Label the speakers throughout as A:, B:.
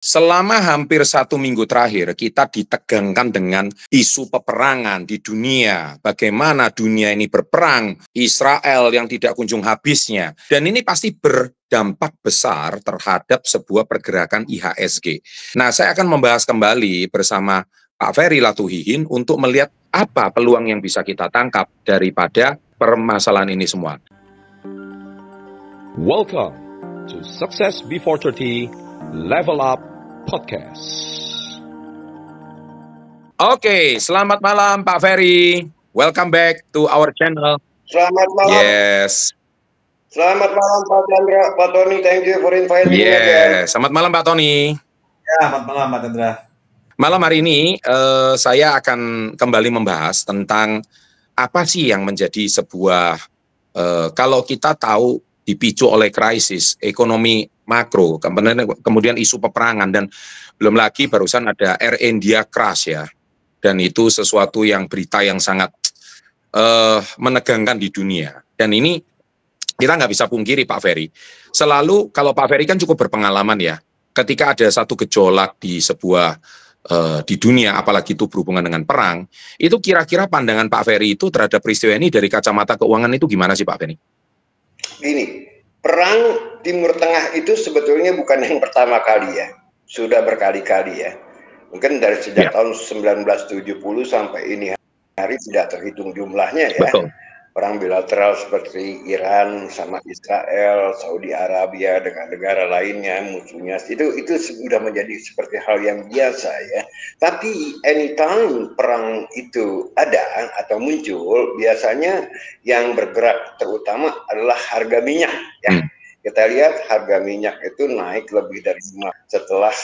A: Selama hampir 1 minggu terakhir, kita ditegangkan dengan isu peperangan di dunia. Bagaimana dunia ini berperang, Israel yang tidak kunjung habisnya. Dan ini pasti berdampak besar terhadap sebuah pergerakan IHSG. Nah, saya akan membahas kembali bersama Pak Ferry Latuhihin untuk melihat apa peluang yang bisa kita tangkap daripada permasalahan ini semua.
B: Welcome to Success Before 30 Level Up Podcast.
A: Oke, selamat malam Pak Ferry. Welcome back to our channel.
C: Selamat malam.
A: Yes.
C: Selamat malam Pak Chandra, Pak Tony. Thank you for inviting me again.
A: Selamat malam Pak Tony.
D: Ya, selamat malam Pak Chandra.
A: Malam hari ini saya akan kembali membahas tentang apa sih yang menjadi sebuah kalau kita tahu dipicu oleh krisis ekonomi makro, kemudian isu peperangan, dan belum lagi barusan ada Air India crash ya, dan itu sesuatu yang berita yang sangat menegangkan di dunia. Dan ini kita nggak bisa pungkiri Pak Ferry, selalu kalau Pak Ferry kan cukup berpengalaman ya, ketika ada satu gejolak di sebuah di dunia, apalagi itu berhubungan dengan perang, itu kira-kira pandangan Pak Ferry itu terhadap peristiwa ini dari kacamata keuangan itu gimana sih Pak Ferry?
C: Gini, perang Timur Tengah itu sebetulnya bukan yang pertama kali ya, sudah berkali-kali ya. Mungkin dari sejak tahun 1970 sampai ini hari tidak terhitung jumlahnya ya.
A: Betul.
C: Perang bilateral seperti Iran sama Israel, Saudi Arabia dengan negara lainnya musuhnya itu sudah menjadi seperti hal yang biasa ya. Tapi anytime perang itu ada atau muncul, biasanya yang bergerak terutama adalah harga minyak ya. Kita lihat harga minyak itu naik lebih dari 5 setelah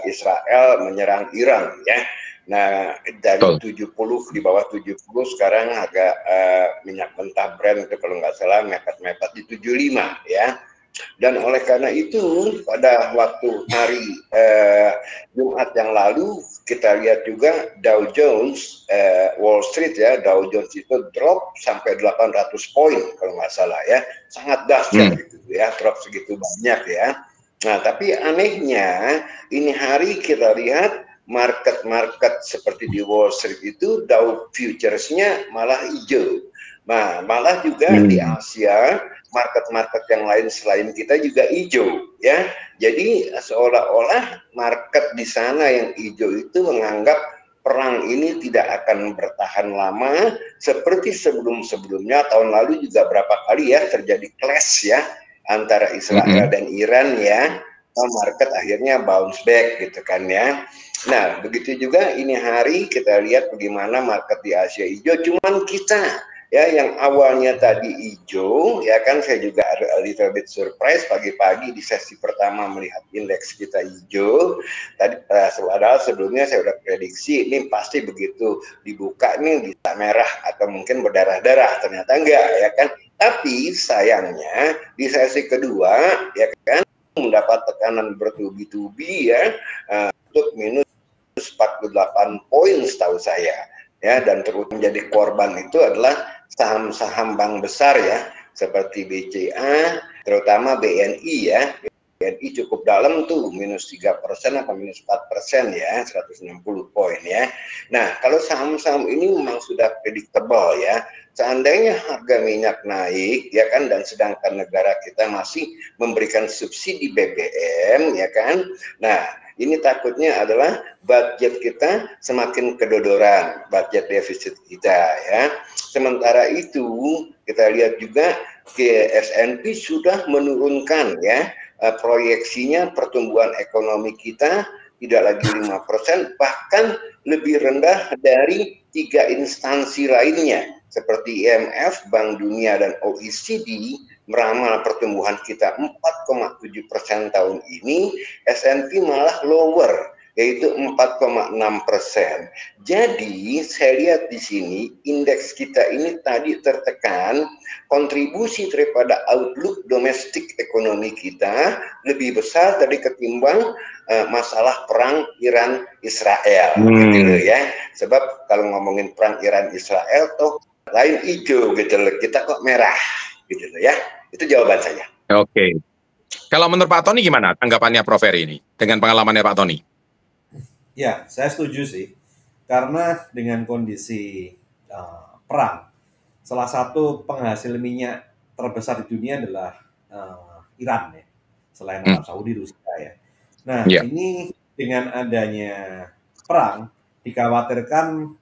C: Israel menyerang Iran ya. Nah, dari 70 di bawah 70 sekarang harga minyak mentah Brent itu kalau nggak salah mepet-mepet di 75 ya. Dan oleh karena itu pada waktu hari Jumat yang lalu kita lihat juga Dow Jones, Wall Street ya, Dow Jones itu drop sampai 800 poin kalau nggak salah ya, sangat dahsyat gitu ya, drop segitu banyak ya. Nah, tapi anehnya ini hari kita lihat market-market seperti di Wall Street itu Dow Futures-nya malah hijau. Nah, malah juga di Asia market-market yang lain selain kita juga hijau ya. Jadi seolah-olah market di sana yang hijau itu menganggap perang ini tidak akan bertahan lama seperti sebelum-sebelumnya. Tahun lalu juga berapa kali ya terjadi clash ya antara Israel dan Iran ya. Market akhirnya bounce back gitu kan ya. Nah, begitu juga ini hari kita lihat bagaimana market di Asia hijau. Cuman kita ya yang awalnya tadi hijau ya kan, saya juga ada a little bit surprise pagi-pagi di sesi pertama melihat indeks kita hijau. Tadi padahal sebelumnya saya udah prediksi ini pasti begitu dibuka ini bisa merah atau mungkin berdarah-darah, ternyata enggak ya kan. Tapi sayangnya di sesi kedua ya kan mendapat tekanan bertubi-tubi ya untuk minus 48 poin setahu saya ya, dan terus menjadi korban itu adalah saham-saham bank besar ya seperti BCA, terutama BNI ya. BNI cukup dalam tuh minus 3% apa minus 4% ya, 160 poin ya. Nah, kalau saham-saham ini memang sudah predictable ya. Seandainya harga minyak naik ya kan, dan sedangkan negara kita masih memberikan subsidi BBM ya kan. Nah, ini takutnya adalah budget kita semakin kedodoran, budget defisit kita ya. Sementara itu kita lihat juga S&P sudah menurunkan ya proyeksinya pertumbuhan ekonomi kita tidak lagi 5%, bahkan lebih rendah dari 3 instansi lainnya seperti IMF, Bank Dunia, dan OECD meramal pertumbuhan kita 4,7% tahun ini. S&P malah lower, yaitu 4,6%. Jadi saya lihat di sini indeks kita ini tadi tertekan, kontribusi daripada outlook domestik ekonomi kita lebih besar tadi ketimbang masalah perang Iran Israel gitu loh ya. Sebab kalau ngomongin perang Iran Israel tuh lain hijau gitu loh, kita kok merah gitu loh ya. Itu jawaban saya.
A: Oke. Kalau menurut Pak Tony gimana tanggapannya Prof. Ferry ini dengan pengalamannya Pak Tony?
D: Ya, saya setuju sih. Karena dengan kondisi perang, salah satu penghasil minyak terbesar di dunia adalah Iran ya, selain Arab Saudi, Rusia ya. Nah, ini dengan adanya perang, dikhawatirkan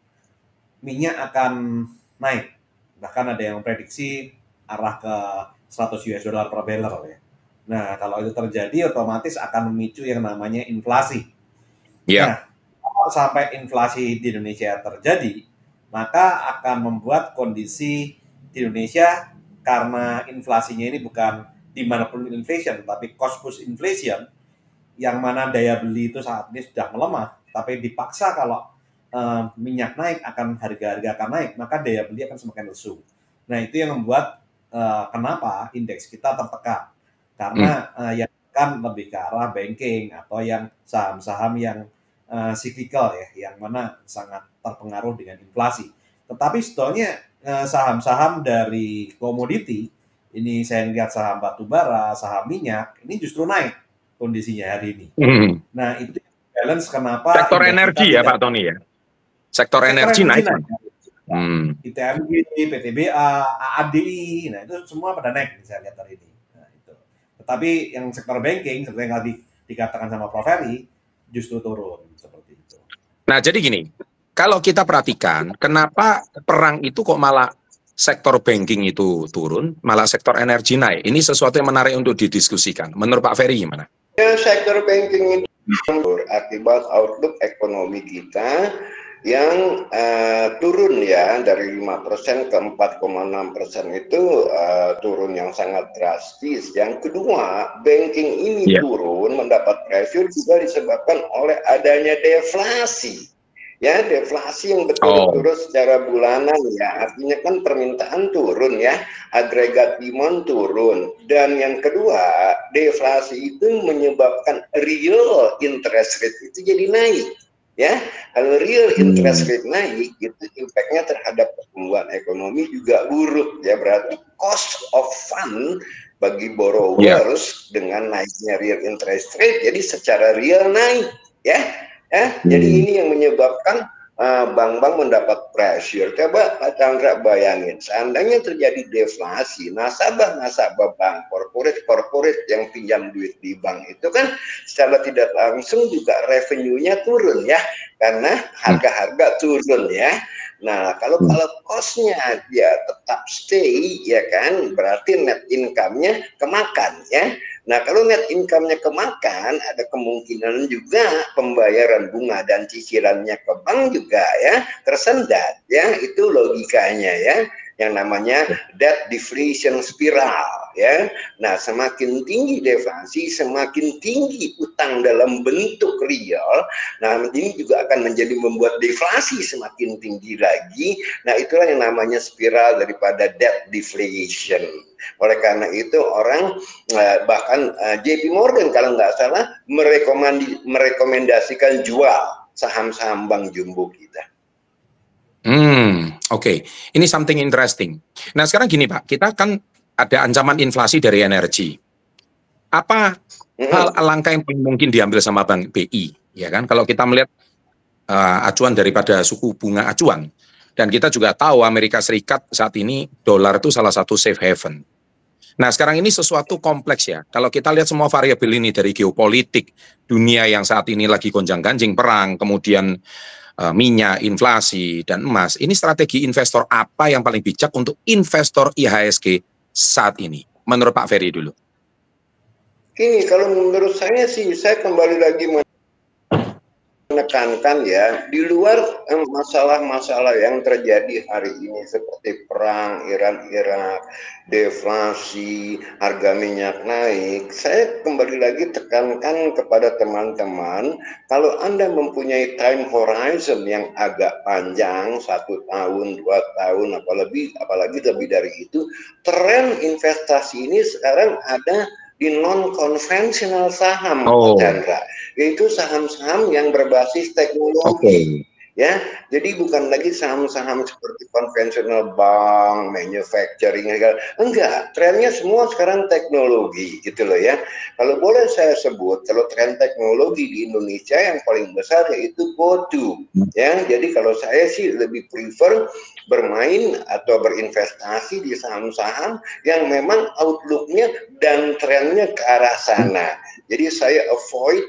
D: minyak akan naik. Bahkan ada yang prediksi arah ke 100 US dollar per barrel ya. Nah, kalau itu terjadi otomatis akan memicu yang namanya inflasi. Nah, kalau sampai inflasi di Indonesia terjadi, maka akan membuat kondisi di Indonesia karena inflasinya ini bukan demand pull inflation, tapi cost push inflation, yang mana daya beli itu saat ini sudah melemah, tapi dipaksa kalau minyak naik akan harga-harga akan naik, maka daya beli akan semakin lesu. Nah, itu yang membuat kenapa indeks kita tertekan. Karena yang kan lebih ke arah banking atau yang saham-saham yang cyclical ya, yang mana sangat terpengaruh dengan inflasi. Tetapi sebetulnya saham-saham dari komoditi, ini saya lihat saham batu bara, saham minyak, ini justru naik kondisinya hari ini. Nah, itu balance kenapa
A: sektor energi ya Pak Tony ya. Sektor energi naik.
D: ITMG, PTBA, AADI, nah itu semua pada naik saya lihat hari ini. Nah, itu. Tetapi yang sektor banking seperti yang tadi dikatakan sama Prof. Ferry justru turun seperti itu.
A: Nah, jadi gini, kalau kita perhatikan kenapa perang itu kok malah sektor banking itu turun, malah sektor energi naik. Ini sesuatu yang menarik untuk didiskusikan. Menurut Pak Ferry gimana?
C: Ya, sektor banking itu akibat outlook ekonomi kita yang turun ya dari 5% ke 4,6% itu turun yang sangat drastis. Yang kedua, banking ini turun mendapat pressure juga disebabkan oleh adanya deflasi. Ya, deflasi yang betul-betul secara bulanan ya, artinya kan permintaan turun ya, agregat demand turun. Dan yang kedua, deflasi itu menyebabkan real interest rate itu jadi naik. Ya, kalau real interest rate naik, itu impact-nya terhadap pertumbuhan ekonomi juga buruk ya, berarti cost of fund bagi borrowers dengan naiknya real interest rate, jadi secara real naik ya. Jadi ini yang menyebabkan bank-bank mendapat pressure. Coba Pak Chandra bayangin, seandainya terjadi deflasi, nasabah bank, corporate yang pinjam duit di bank itu kan secara tidak langsung juga revenue-nya turun ya, karena harga-harga turun ya. Nah, kalau cost-nya dia tetap stay ya kan, berarti net income-nya kemakan ya. Nah, kalau net income-nya kemakan, ada kemungkinan juga pembayaran bunga dan cicilannya ke bank juga ya tersendat ya, itu logikanya ya, yang namanya debt deflation spiral ya. Nah, semakin tinggi deflasi, semakin tinggi utang dalam bentuk real. Nah, ini juga akan menjadi membuat deflasi semakin tinggi lagi. Nah, itulah yang namanya spiral daripada debt deflation. Oleh karena itu orang bahkan JP Morgan kalau nggak salah merekomendasikan jual saham-saham bank jumbo kita.
A: Oke. Ini something interesting. Nah, sekarang gini Pak, kita kan ada ancaman inflasi dari energi. Apa hal langkah yang mungkin diambil sama Bank BI? Ya kan, kalau kita melihat acuan daripada suku bunga acuan, dan kita juga tahu Amerika Serikat saat ini dolar itu salah satu safe haven. Nah, sekarang ini sesuatu kompleks ya. Kalau kita lihat semua variabel ini dari geopolitik, dunia yang saat ini lagi gonjang-ganjing perang, kemudian minyak, inflasi, dan emas. Ini strategi investor apa yang paling bijak untuk investor IHSG saat ini? Menurut Pak Ferry dulu.
C: Ini kalau menurut saya sih, saya kembali lagi menekankan ya, di luar masalah-masalah yang terjadi hari ini seperti perang Iran-Irak, deflasi, harga minyak naik, saya kembali lagi tekankan kepada teman-teman, kalau Anda mempunyai time horizon yang agak panjang, 1 tahun, 2 tahun, apalagi lebih dari itu, tren investasi ini sekarang ada di non-konvensional saham, Pak Chandra, yaitu saham-saham yang berbasis teknologi. ya. Jadi bukan lagi saham-saham seperti konvensional bank, manufacturing, enggak. Trennya semua sekarang teknologi gitu loh ya. Kalau boleh saya sebut, kalau tren teknologi di Indonesia yang paling besar yaitu GoTo ya. Jadi kalau saya sih lebih prefer bermain atau berinvestasi di saham-saham yang memang outlooknya dan trennya ke arah sana. Jadi saya avoid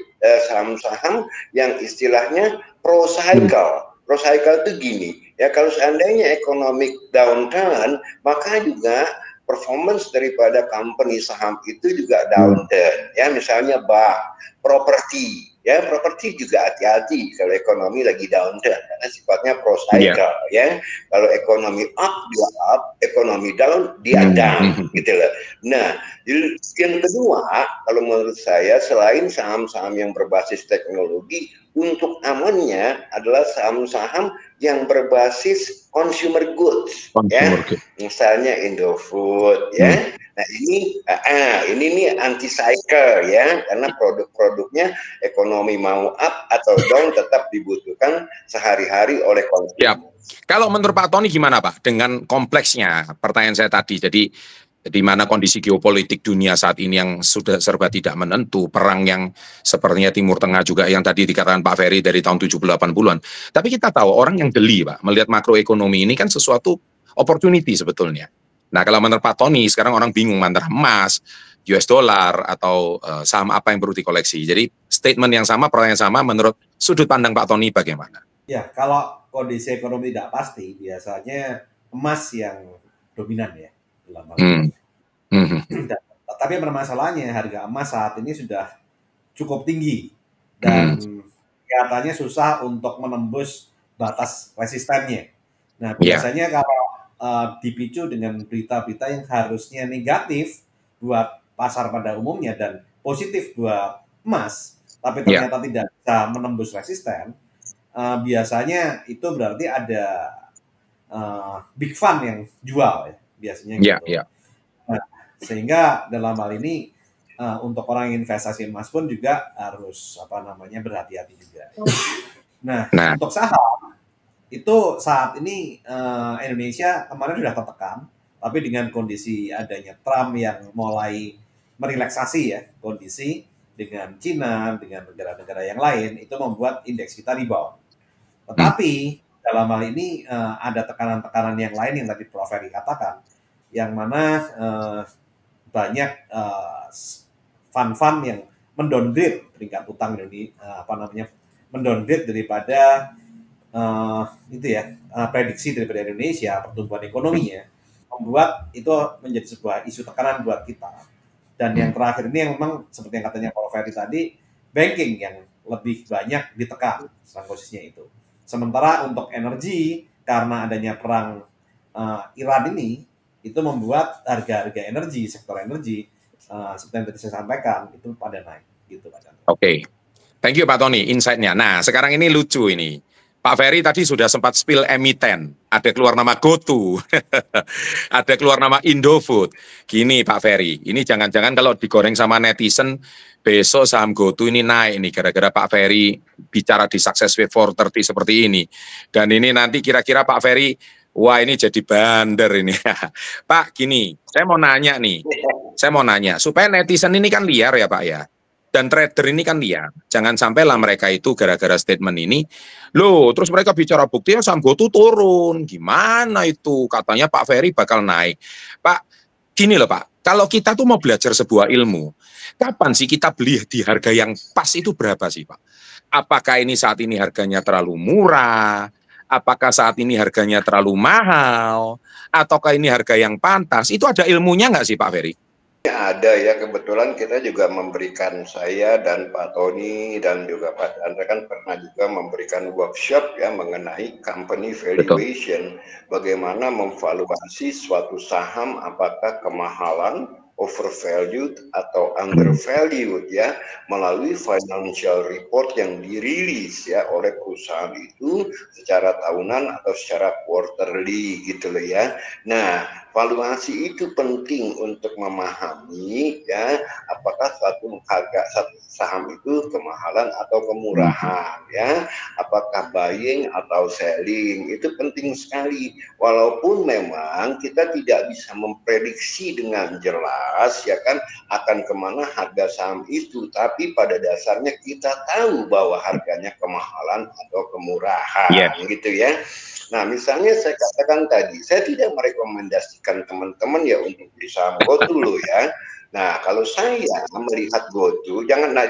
C: saham-saham yang istilahnya pro cycle. Pro cycle itu gini, ya kalau seandainya economic downturn, maka juga performance daripada company saham itu juga downturn. Ya misalnya bank, properti, ya properti juga hati-hati kalau ekonomi lagi downturn karena sifatnya pro cycle. Ya kalau ekonomi up dia up, ekonomi down dia down, gitu loh. Nah, yang kedua, kalau menurut saya selain saham-saham yang berbasis teknologi, untuk amannya adalah saham-saham yang berbasis consumer goods, ya, misalnya Indofood, ya. Nah ini nih anti cycle ya, karena produk-produknya ekonomi mau up atau down tetap dibutuhkan sehari-hari oleh konsumen.
A: Kalau menurut Pak Tony gimana Pak dengan kompleksnya pertanyaan saya tadi? Jadi di mana kondisi geopolitik dunia saat ini yang sudah serba tidak menentu, perang yang sepertinya Timur Tengah juga yang tadi dikatakan Pak Ferry dari tahun 70-80-an. Tapi kita tahu orang yang geli Pak, melihat makroekonomi ini kan sesuatu opportunity sebetulnya. Nah kalau menurut Pak Tony sekarang orang bingung antara emas, US dollar atau saham apa yang perlu dikoleksi. Jadi statement yang sama, pertanyaan sama menurut sudut pandang Pak Tony bagaimana?
D: Ya, kalau kondisi ekonomi tidak pasti, biasanya emas yang dominan ya. Tapi permasalahannya harga emas saat ini sudah cukup tinggi dan kelihatannya susah untuk menembus batas resistennya. Nah biasanya kalau dipicu dengan berita-berita yang harusnya negatif buat pasar pada umumnya dan positif buat emas, tapi ternyata tidak bisa menembus resisten, biasanya itu berarti ada big fund yang jual ya biasanya gitu. Nah, sehingga dalam hal ini untuk orang yang investasi emas pun juga harus berhati-hati juga. Nah, untuk saham itu saat ini Indonesia kemarin sudah tertekan, tapi dengan kondisi adanya Trump yang mulai merelaksasi ya kondisi dengan Cina, dengan negara-negara yang lain, itu membuat indeks kita rebound. Tetapi dalam hal ini ada tekanan-tekanan yang lain yang tadi Prof. Ferry katakan, yang mana banyak fund-fund yang mendowngrade peringkat utang Indonesia, mendowngrade daripada prediksi daripada Indonesia pertumbuhan ekonominya, membuat itu menjadi sebuah isu tekanan buat kita. Dan yang terakhir ini yang memang seperti yang katanya Prof. Ferry tadi, banking yang lebih banyak ditekan posisinya itu. Sementara untuk energi, karena adanya perang Iran ini, itu membuat harga-harga energi, sektor energi, seperti yang tadi saya sampaikan, itu pada naik. Gitu, Pak.
A: Oke. Thank you Pak Tony, insight-nya. Nah, sekarang ini lucu ini. Pak Ferry tadi sudah sempat spill emiten, ada keluar nama GoTo, ada keluar nama Indofood. Gini Pak Ferry, ini jangan-jangan kalau digoreng sama netizen, besok saham GoTo ini naik nih, gara-gara Pak Ferry bicara di Success Way 430 seperti ini. Dan ini nanti kira-kira Pak Ferry, wah ini jadi bandar ini. Pak, gini, saya mau nanya nih, supaya netizen ini kan liar ya Pak ya. Dan trader ini kan liar, jangan sampailah mereka itu gara-gara statement ini, loh terus mereka bicara bukti saham GoTo turun, gimana itu, katanya Pak Ferry bakal naik. Pak, gini loh Pak, kalau kita tuh mau belajar sebuah ilmu, kapan sih kita beli di harga yang pas itu berapa sih Pak? Apakah ini saat ini harganya terlalu murah? Apakah saat ini harganya terlalu mahal? Ataukah ini harga yang pantas? Itu ada ilmunya nggak sih Pak Ferry?
C: Ada ya, kebetulan kita juga memberikan, saya dan Pak Tony dan juga Pak Chandra kan pernah juga memberikan workshop ya mengenai company valuation. Betul. Bagaimana memvaluasi suatu saham, apakah kemahalan, overvalued atau undervalued ya, melalui financial report yang dirilis ya oleh perusahaan itu secara tahunan atau secara quarterly gitu loh ya. Nah, valuasi itu penting untuk memahami ya apakah harga satu saham itu kemahalan atau kemurahan ya, apakah buying atau selling, itu penting sekali. Walaupun memang kita tidak bisa memprediksi dengan jelas ya kan akan kemana harga saham itu, tapi pada dasarnya kita tahu bahwa harganya kemahalan atau kemurahan gitu ya. Nah, misalnya saya katakan tadi, saya tidak merekomendasikan teman-teman ya untuk beli saham GoTo loh ya. Nah, kalau saya melihat GoTo,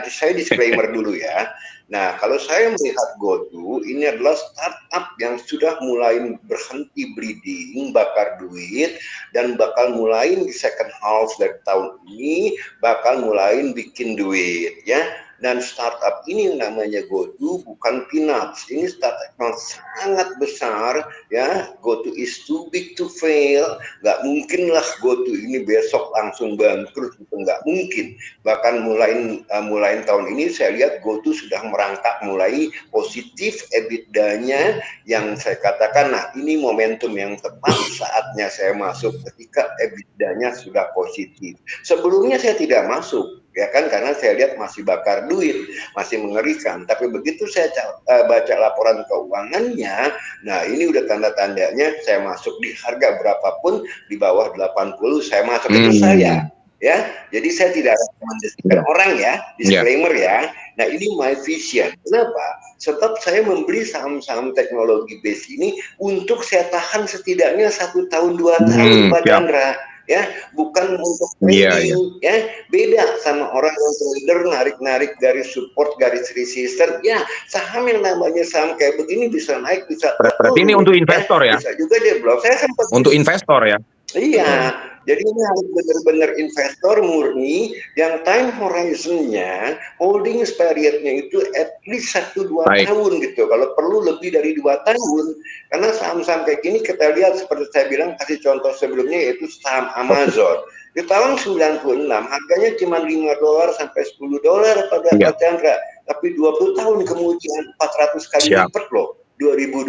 C: saya disclaimer dulu ya. Nah, kalau saya melihat GoTo, ini adalah startup yang sudah mulai berhenti bleeding, bakar duit, dan bakal mulai di second half dari tahun ini, bakal mulai bikin duit ya. Dan startup ini yang namanya GoTo bukan peanuts, ini startup yang sangat besar ya. GoTo is too big to fail, nggak mungkin lah GoTo ini besok langsung bangkrut, itu nggak mungkin. Bahkan mulai tahun ini saya lihat GoTo sudah merangkak mulai positif EBITDA-nya, yang saya katakan nah ini momentum yang tepat saatnya saya masuk ketika EBITDA-nya sudah positif. Sebelumnya saya tidak masuk ya kan, karena saya lihat masih bakar duit, masih mengerikan. Tapi begitu saya baca laporan keuangannya, nah ini udah tanda-tandanya saya masuk di harga berapapun di bawah 80 saya masuk. Itu saya ya. Jadi saya tidak rekomendasikan orang ya, disclaimer ya. Nah ini my vision. Kenapa? Sebab saya membeli saham-saham teknologi base ini untuk saya tahan setidaknya 1 tahun 2 tahun Pak Chandra. Ya, bukan untuk trading ya, beda sama orang yang trader narik-narik garis support, garis resistance ya. Saham yang namanya saham kayak begini bisa naik, bisa
A: berarti ini untuk investor ya,
C: bisa juga dia blok. Saya sempat
A: untuk investor ya.
C: Iya, jadi ini harus benar-benar investor murni yang time horizon-nya, holding period-nya itu at least 1-2 tahun gitu. Kalau perlu lebih dari 2 tahun. Karena saham-saham kayak gini kita lihat seperti saya bilang, kasih contoh sebelumnya yaitu saham Amazon. Di tahun 96 harganya cuma $5 sampai $10 pada Pak Chandra. Tapi 20 tahun kemudian 400 kali lipat loh. $2.000.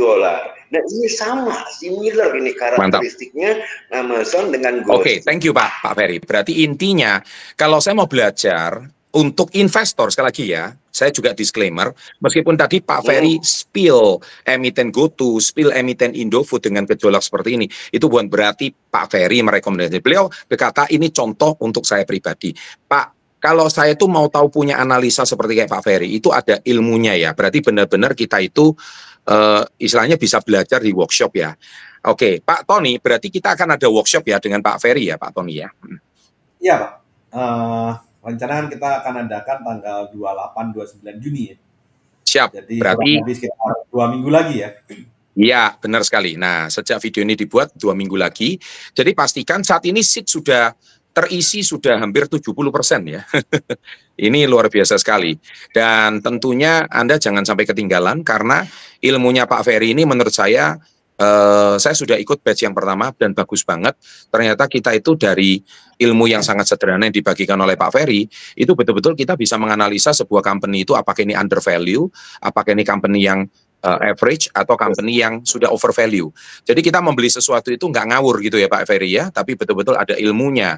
C: Nah ini sama, similar ini karakteristiknya Amazon dengan GoTo.
A: Oke, thank you Pak Ferry. Berarti intinya kalau saya mau belajar untuk investor, sekali lagi ya, saya juga disclaimer, meskipun tadi Pak Ferry spill emiten GoTo, spill emiten Indofood dengan gejolak seperti ini, itu bukan berarti Pak Ferry merekomendasikan. Beliau berkata ini contoh untuk saya pribadi. Pak, kalau saya itu mau tahu punya analisa seperti kayak Pak Ferry, itu ada ilmunya ya. Berarti benar-benar kita itu istilahnya bisa belajar di workshop ya. Oke, Pak Tony, berarti kita akan ada workshop ya dengan Pak Ferry ya, Pak Tony ya?
D: Iya Pak, rencananya kita akan adakan tanggal 28-29 Juni ya.
A: Siap,
D: jadi
A: berarti
D: sekitar 2 minggu lagi ya.
A: Iya, benar sekali. Nah, sejak video ini dibuat 2 minggu lagi, jadi pastikan saat ini seat sudah terisi sudah hampir 70% ya. Ini luar biasa sekali. Dan tentunya Anda jangan sampai ketinggalan karena ilmunya Pak Ferry ini menurut saya sudah ikut batch yang pertama dan bagus banget. Ternyata kita itu dari ilmu yang sangat sederhana yang dibagikan oleh Pak Ferry, itu betul-betul kita bisa menganalisa sebuah company itu apakah ini undervalue, apakah ini company yang average atau company yang sudah overvalue. Jadi kita membeli sesuatu itu nggak ngawur gitu ya Pak Ferry ya, tapi betul-betul ada ilmunya.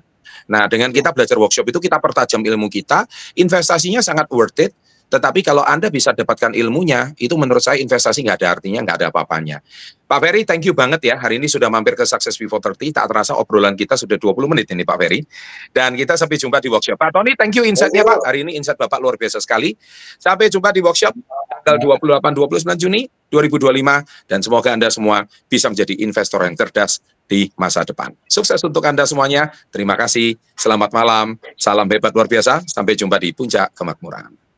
A: Nah, dengan kita belajar workshop itu kita pertajam ilmu kita, investasinya sangat worth it, tetapi kalau Anda bisa dapatkan ilmunya, itu menurut saya investasi nggak ada artinya, nggak ada apa-apanya. Pak Ferry, thank you banget ya, hari ini sudah mampir ke Success Before 30, tak terasa obrolan kita sudah 20 menit ini Pak Ferry, dan kita sampai jumpa di workshop. Pak Tony, thank you insight-nya Pak, hari ini insight Bapak luar biasa sekali. Sampai jumpa di workshop tanggal 28-29 Juni 2025, dan semoga Anda semua bisa menjadi investor yang cerdas di masa depan. Sukses untuk Anda semuanya. Terima kasih. Selamat malam. Salam hebat luar biasa. Sampai jumpa di Puncak Kemakmuran.